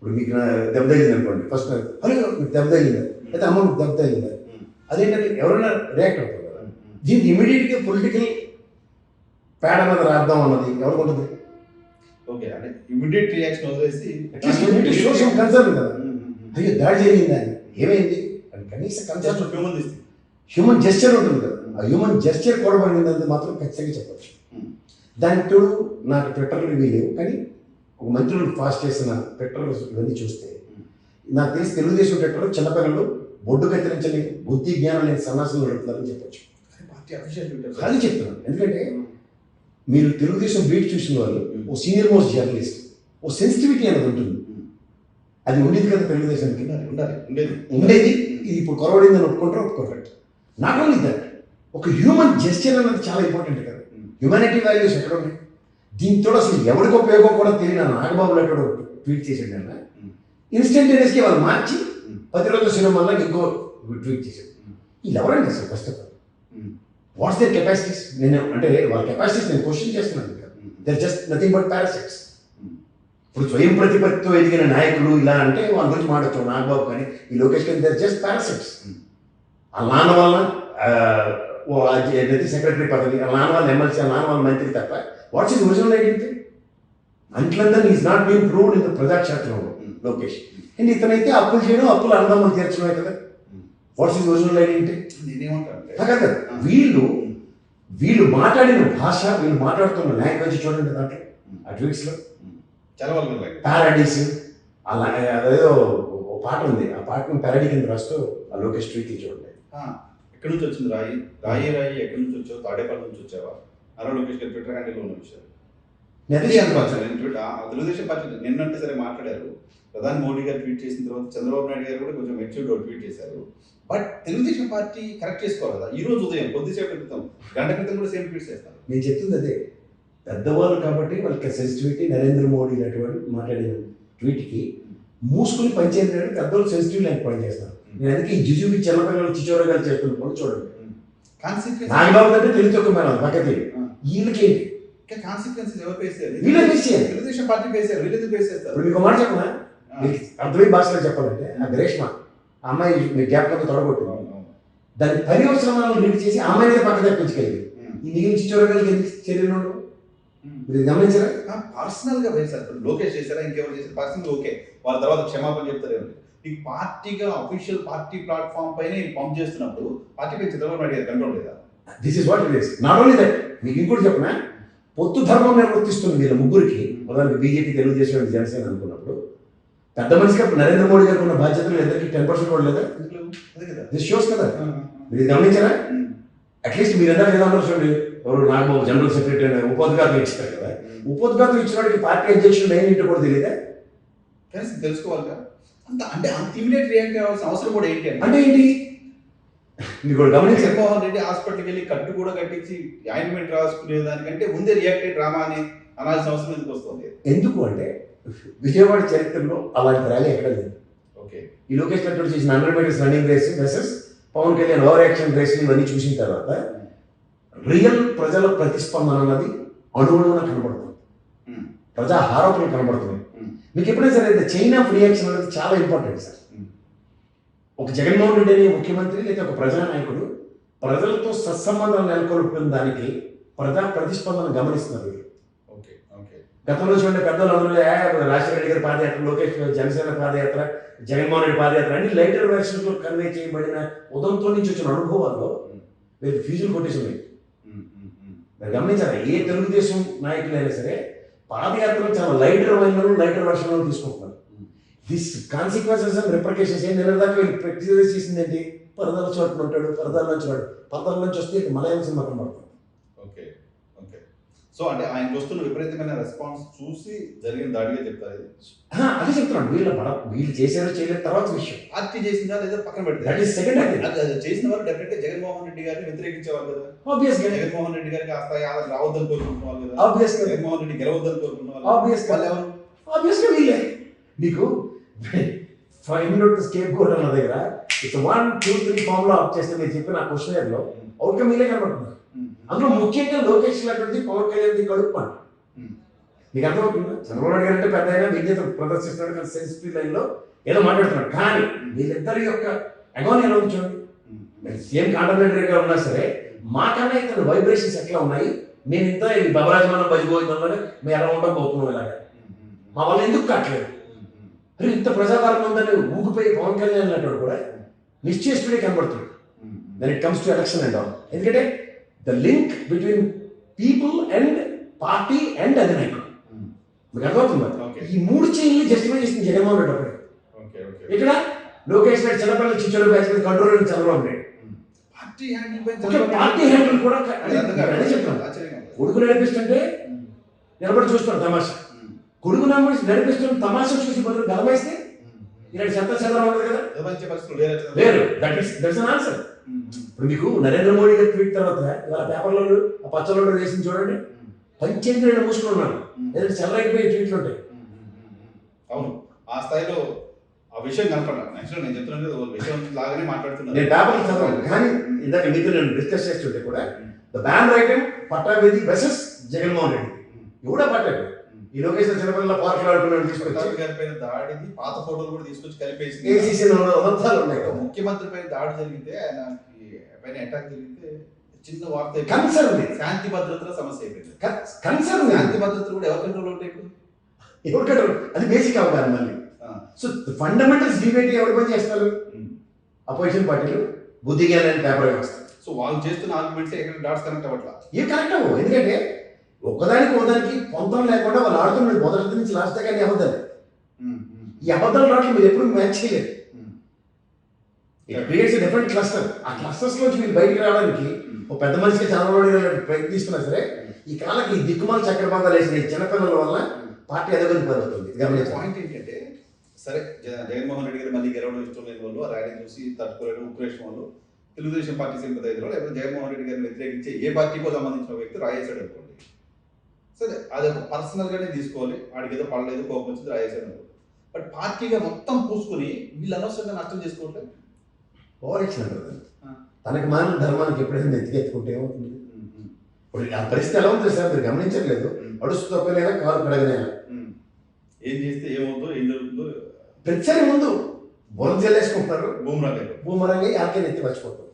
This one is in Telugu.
ఇప్పుడు మీకు దెబ్బ తగిలింది అనుకోండి, ఫస్ట్ అరే మీకు దెబ్బ తగిలిందా, అయితే అమ్మ మీకు దెబ్బ తగిలిందా, అదేంటంటే ఎవరైనా రియాక్ట్ అవుతారు కదా. దీనికి ఇమీడియట్గా పొలిటికల్ ప్యాడ్ అన్నది రాద్దాం అన్నది ఎవరికి ఉంటుంది? ఓకే, అంటే ఇమీడియట్ రియాక్షన్ వదిలేసి కన్సర్న్ కదా, అయ్యో దాడి జరిగిందా అని, ఏమైంది అని కనీస కన్సర్న్ హ్యూమన్ జెస్చర్ ఉంటుంది కదా, ఆ హ్యూమన్ జెస్చర్ కూడబడిందంటే మాత్రం ఖచ్చితంగా చెప్పచ్చు. దానికి తోడు నాకు ట్విట్టర్లు ఇవి లేవు, కానీ ఒక మంత్రులు పాస్ చేసిన ట్విట్టర్ ఇవన్నీ చూస్తే నాకు తెలిసి తెలుగుదేశం ట్విట్టర్ చిన్నపిల్లలు బొడ్డు కత్తిరించని బుద్ధి జ్ఞానం లేని సన్నాసులు నడుపుతారని చెప్పచ్చు. అది చెప్తున్నాను, ఎందుకంటే మీరు తెలుగుదేశం బీట్ చూసిన వాళ్ళు ఓ సీనియర్ మోస్ట్ జర్నలిస్ట్, ఓ సెన్సిటివిటీ అనేది ఉంటుంది, అది ఉండేది కదా తెలుగుదేశానికి, ఉండేది. ఇది ఇప్పుడు కొరవడిందని ఒప్పుకుంటారు. నాట్ ఓన్లీ దట్, ఒక హ్యూమన్ జెస్చర్ అనేది చాలా ఇంపార్టెంట్ కదా. హ్యూమానిటీ వాల్యూస్ ఎక్కడ ఉన్నాయి? దీంతో అసలు ఎవరికి ఉపయోగం కూడా తెలియదు. నాగబాబు లాంటి ట్వీట్ చేసాడు అన్న, ఇన్స్టంటేనియస్గా వాళ్ళు మార్చి 10 రోజుల సినిమాలో ఇంకో ట్వీట్ చేశాడు. వీళ్ళు ఎవరండి అసలు first of all? What's their capacities? నేను అంటే వాళ్ళ కెపాసిటీస్ నేను క్వశ్చన్ చేస్తున్నాను. They're just nothing but parasites. ఇప్పుడు స్వయం ప్రతిపత్తితో ఎదిగిన నాయకులు ఇలా అంటే వాళ్ళ గురించి మాట్లాడచ్చు, నాగబాబు కానీ ఈ లోకేష్ కానీ, దర్ జస్ట్ పారాసిట్స్. ఆ నాన్న వల్ల సెక్రటరీ పదవి, ఆ నాన్న వాళ్ళ ఎమ్మెల్సీ, ఆ నాన్న వాళ్ళ మంత్రి తప్ప వాట్స్ ఇస్ ఒరిజినల్ ఐడెంటిటీ? అంట్లందరూ is not been proved in the ప్రజాక్షేత్రంలో లోకేష్. అండ్ ఇతనైతే అప్పులు చేయడం, అప్పులు అన్నదమ్ములు తీర్చడమే కదా. What's is original identity? కదా. వీళ్ళు మాట్లాడిన భాష, వీళ్ళు మాట్లాడుతున్న లాంగ్వేజ్ చూడండి దాంట్లో, ఆ ట్వీట్స్లో పారాడీస్, అలా అదేదో ఒక పాట ఉంది, ఆ పాటను పారాడీ కింద రాస్తూ ఆ లోకేష్ ట్వీట్లు చూడండి. ఎక్కడి నుంచి వచ్చింది రాయి రాయి రాయి, ఎక్కడి నుంచి వచ్చావు, తాడేపల్లి నుంచి వచ్చావా, నారా లోకేష్ గారి ట్విట్టర్ హ్యాండిల్లో ఉన్న విషయాలు తెలుగుదేశం పార్టీ నిన్నంటే సరే మాట్లాడారు. ప్రధాని మోడీ గారు ట్వీట్ చేసిన తర్వాత చంద్రబాబు నాయుడు గారు కూడా కొంచెం మెచ్యూర్డ్ ట్వీట్ చేశారు. బట్ తెలుగుదేశం పార్టీ కరెక్ట్ చేసుకోవాలి కదా. ఈ రోజు ఉదయం కొద్దిసేపు క్రితం, గంట క్రితం కూడా సేమ్ ట్వీట్ చేస్తారు. నేను చెప్తుంది అదే, పెద్దవాళ్ళు కాబట్టి వాళ్ళకి సెన్సిటివిటీ. నరేంద్ర మోడీ అటువంటి మాట్లాడిన ట్వీట్కి మూసుకుని పనిచేయడం, పెద్దవాళ్ళు సెన్సిటివ్ లైక్ పని చేస్తారు. నేను అందుకే ఈ జుజుబి చిన్నపిల్లలు చిచోరగాలు చేస్తున్నప్పుడు చూడండి. నాగబాబు అంటే తెలిసి ఒక మేడం పక్కకి వీళ్ళకి కాన్సిక్వెన్సెస్ ఎవరు ఫేస్ చేయాలి? వీళ్ళే ఫేస్ చేయాలి. తెలుగుదేశం పార్టీ ఫేస్ చేయాలి, వీళ్ళే ఫేస్ చేస్తారు. ఇప్పుడు మీకు మాట చెప్పనా, అర్థమై భాషలో చెప్పాలంటే, ఆ గ్రేష్మ ఆ అమ్మాయి మీ జ్ఞాపకంతో తొడగొట్టింది, దాన్ని పర్యవసనాలను లీడ్ చేసి ఆ అమ్మాయి పక్క తెప్పించగలిగింది. ఈ మిగిలిన చిచోరగాలకి ఎందుకు చర్యలు మీరు గమనించారా? పర్సనల్ గా వేశారు. లోకేష్ చేశారా, ఇంకెవరు చేశారు పర్సనల్, ఓకే, వాళ్ళ తర్వాత క్షమాపణ చెప్తారేమో. ఈ పార్టీగా అఫీషియల్ పార్టీ ప్లాట్ఫామ్ పైన పంప్ చేస్తున్నప్పుడు పార్టీపై చంద్రబాబు నాయుడు గారు కంట్రోల్ లేదా? This is what it is. Not only that, మీకు ఇంకోటి చెప్పనా, పొత్తు ధర్మం నిర్వర్తిస్తుంది వీళ్ళ ముగ్గురికి. ఉదాహరణకి బీజేపీ, తెలుగుదేశం, జనసేన అనుకున్నప్పుడు పెద్ద మనిషిగా నరేంద్ర మోడీ గారికి ఉన్న బాధ్యతలు ఇద్దరికి 10% కూడా లేదా? దిస్ షోస్ కదా. మీరు గమనించారా? అట్లీస్ట్ మీరు ఎంత ఏదో అన్నారు చూడండి, ఎవరు నాగబాబు జనరల్ సెక్రటరీ ఉపోద్ఘాతం ఇచ్చారు కదా, ఉపోద్ఘాతం ఇచ్చిన వాడికి పార్టీ అధ్యక్షుడు మెయిన్ ఇంటి కూడా తెలియదా? తెలుసుకోవాలి కదా. అంటే అంత ఇమీడియట్ రియాక్ట్ అవ్వాల్సిన అవసరం కూడా ఏంటి అంటే ఏంటి మీకు గమనించారు? జగన్మోహన్ రెడ్డి హాస్పిటల్కి వెళ్ళి కట్టు కూడా కట్టించి ఆయింట్మెంట్ రాసుకునే దానికంటే ముందే రియాక్టెడ్ డ్రామా అని అనాల్సిన అవసరం ఎందుకు వస్తుంది? ఎందుకు అంటే విజయవాడ చరిత్రలో అలాంటి ర్యాలీ ఎక్కడ లేదు. ఓకే, ఈ లోకేష్ కట్టూరు చేసిన 100 meters running race versus Pawan Kalyan over action race ఇవన్నీ చూసిన తర్వాత రియల్ ప్రజల ప్రతిస్పందన అన్నది అణువున కనబడుతుంది, ప్రజా ఆరోపణలు కనబడుతున్నాయి. మీకు ఎప్పుడైనా సరే చైన్ ఆఫ్ రియాక్షన్ అనేది చాలా ఇంపార్టెంట్ సార్. ఒక జగన్మోహన్ రెడ్డి అనే ముఖ్యమంత్రి లేదా ఒక ప్రజానాయకుడు ప్రజలతో సత్సంబంధాలు నెలకొల్పుకున్న దానికి ప్రజా ప్రతిస్పందన గమనిస్తున్నారు. గతంలో చూడండి, పెద్దలందరూ రాజశేఖర రెడ్డి గారి పాదయాత్ర, లోకేష్ జనసేన పాదయాత్ర, జగన్మోహన్ రెడ్డి పాదయాత్ర అన్ని లైటర్ వెర్షన్స్లో కన్వే చేయబడిన ఉదంతో నుంచి వచ్చిన అనుభవాల్లో వీళ్ళు ఫ్యూజులు కొట్టేసి ఉన్నాయి. మీరు గమనించారా? ఏ తెలుగుదేశం నాయకులైనా సరే పాదయాత్రలు చాలా లైటర్ వైన్లను లైటర్ వెర్షన్లో తీసుకుంటున్నారు. దిస్ కాన్సిక్వెన్సెస్ అండ్ రిప్రికేషన్స్ ఏం నిన్నదాకా వీళ్ళు ప్రాక్టీస్ చేసింది ఏంటి? పరదాల చోటున ఉంటాడు, పరదాల నుంచి వాడు, పరదాల నుంచి వస్తే మలయాళం సినిమా కనబడుతుంది. ఓకే ఓకే, సో అంటే ఆయన వస్తున్న విపరీతమైన రెస్పాన్స్ చూసి జరిగిన దాడిగా చెప్తారు. అదే చెప్తున్నాను, వీళ్ళు చేశారో చేయలేదు తర్వాత విషయం. పార్టీ చేసిందా లేదా పక్కన పెడతారు, దట్ ఈస్ సెకండ్. అది చేసిన వాళ్ళు డెఫినెట్ గా జగన్మోహన్ రెడ్డి గారిని వ్యతిరేకించేవాళ్ళు కదా. ఆబ్వియస్ గా జగన్మోహన్ రెడ్డి గారికి ఆ స్థాయి రావద్దని కోరుకుంటున్న వాళ్ళు కదా. ఆబ్వియస్ గా జగన్మోహన్ రెడ్డి గెలవద్దని కోరుకున్న వాళ్ళు ఆబ్వియస్ గా ఎవరు? ఆబ్వియస్ గా వీళ్ళే. మీకు 5 minute స్కేప్ గోట్ అన్న దగ్గర ఇట్స్ 1 2 3 ఫార్ములా ఆఫ్ చేస్తే మీరు చెప్పిన క్వశ్చన్ లో అవుట్కమ్ వీళ్ళే కనబడుతున్నారు. అందులో ముఖ్యంగా లోకేష్ లాంటిది పవన్ కళ్యాణ్ కడుపు. మీకు అర్థమవుతుందా? చంద్రబాబు నాయుడు గారు అంటే పెద్ద అయినా విజ్ఞత ప్రదర్శిస్తున్నాడు కానీ సెన్సిటివ్ లైన్లో ఏదో మాట్లాడుతున్నాడు. కానీ వీళ్ళిద్దరి యొక్క అగోని ఎలా ఉంది చూడండి. సేమ్ కాంటెంపరీగా ఉన్నా సరే మాకన్నా ఇతను వైబ్రేషన్స్ ఎట్లా ఉన్నాయి, మేము ఇంత ఈ బబరాజమానం బజిపోయిందని మేము ఎలా ఉండడం పోతున్నాం ఇలాగా, మా వల్ల ఎందుకు కావట్లేదు. అరే ఇంత ప్రజాదరణ ఉందని ఊగిపోయి పవన్ కళ్యాణ్ అన్నట్టు కూడా నిశ్చేష్టుడే కనబడుతుంది then it comes to election and all. ఎందుకంటే the link between people and party and అధినాయకుడు మీకు అర్థమవుతుందా? ఈ మూడు చైన్లు జస్టిఫై చేసింది జగన్మోహన్ రెడ్డి అప్పుడు. ఇక్కడ లోకేష్ నాయుడు చిన్నపిల్లలు చిచ్చోడు బ్యాచ్ మీద control Chandrababu Naidu party handle కూడా అదే చెప్తాను. కొడుకు నడిపిస్తుంటే నిలబడి చూస్తాడు తమాషా, కొడుకు నడిపిస్తున్న తమాషా చూసి బదులు గలమేస్తే ఇలాంటి చెత్త చెదరం ఉండదు కదా, లేరు. That's an answer. ఇప్పుడు మీకు నరేంద్ర మోడీ గారి ట్వీట్ తర్వాత ఇలా పేపర్లో ఆ పచ్చలో వేసింది చూడండి, పంచేంద్రియాలు మూసుకుని ఉన్నాను, ఏదైనా చెల్లరైపోయి ట్వీట్లు ఉంటాయి. అవును, ఆ స్థాయిలో ఆ విషయం కనపడాలి. యాక్చువల్ నేను చెప్తున్నాను విషయం లాగానే మాట్లాడుతున్నాను. నేను పేపర్లు చదవాలి కానీ ఇందాక మీతో నేను డిస్కస్ చేస్తుంటే కూడా ద బ్యాన్ రైటమ్ పట్టాభిది వెసెస్ జగన్మోహన్ రెడ్డి ఎవడా పట్టాడు. ఈ లోకేష్ చిన్నపిల్లల పార్కులు ఆడుకున్నాడు తీసుకొచ్చి గారి పైన దాడిది పాత ఫోటోలు కూడా తీసుకొచ్చి కలిపేసి ఏసీసీ అబద్ధాలు ఉన్నాయి. ముఖ్యమంత్రి పైన దాడి జరిగితే ఆయన పైన అటాక్ జరిగితే చిన్న వార్త కన్సర్న్ శాంతి భద్రతల సమస్య అయిపోయింది. కన్సర్న్ శాంతి భద్రతలు కూడా ఎవరి కంట్రోల్ ఉంటాయి ఇప్పుడు? ఎవరి కంట్రోల్? అది బేసిక్ అవగాహన. మళ్ళీ సో ఫండమెంటల్స్ డిబేట్ ఎవరు పని చేస్తారు? అపోజిషన్ పార్టీలు బుద్ధి జ్ఞానాన్ని పేపర్ వేస్తారు. సో వాళ్ళు చేస్తున్న ఆర్గ్యుమెంట్స్ ఎక్కడ డాట్స్ కనెక్ట్ అవ్వట్లా. ఏం కనెక్ట్ అవ్వవు, ఎందుకంటే ఒకదానికి ఒకదానికి పొంతం లేకుండా వాళ్ళు ఆడుతున్నది మొదటి నుంచి లాస్ట్ దాకా అన్ని అబద్ధాలు. ఈ అబద్ధాలు రావట్లు మీరు ఎప్పుడు మ్యాచ్ చేయలేదు. It creates different cluster. ఆ క్లస్టర్స్ నుంచి మీరు బయటికి రావడానికి ఒక పెద్ద మనిషికి చంద్రబాబు ప్రయత్నిస్తున్నా సరే ఈ కాలకి ఈ దిక్కుమాల చక్రబంధాలు వేసిన ఈ చిన్నపిల్లల వల్ల పార్టీ ఎదగని పడుతుంది. పాయింట్ ఏంటంటే సరే జగన్మోహన్ రెడ్డి గారు మళ్ళీ గెలవడం ఇష్టం లేని వాళ్ళు, ఆ ర్యాలీ చూసి తట్టుకోలేడు ఉక్రేషన్ వాళ్ళు, తెలుగుదేశం పార్టీ సింపథైజర్లు లేకపోతే జగన్మోహన్ రెడ్డి గారిని వ్యతిరేకించే ఏ పార్టీకో సంబంధించిన వ్యక్తి రాయేశాడు అనుకోండి, సరే అది ఒక పర్సనల్గానే తీసుకోవాలి. వాడికి ఏదో పడలేదు కోపం వచ్చింది రాయేశాడు అనుకోండి. బట్ పార్టీగా మొత్తం పూసుకుని వీళ్ళు అనవసరంగా నష్టం చేసుకోవట్లేదు. ఓవర్ యాక్షన్ అంటారు. తనకి మాన ధర్మానికి ఎప్పుడైనా ఎత్తుకుంటే ఏమవుతుంది? ఇప్పుడు ఆ పరిస్థితి ఎలా ఉంటుంది సార్, మీరు గమనించట్లేదు. అడుస్తూ తొక్కలేదా కాలు కడగలేదా, ఏం చేస్తే ఏమవుతుందో ఏం జరుగుతుందో ప్రతిసారి ముందు బురద జల్లేసుకుంటారు, బూమరాంగ్ బూమరంగా ఆకే నెత్తి మర్చిపోతారు.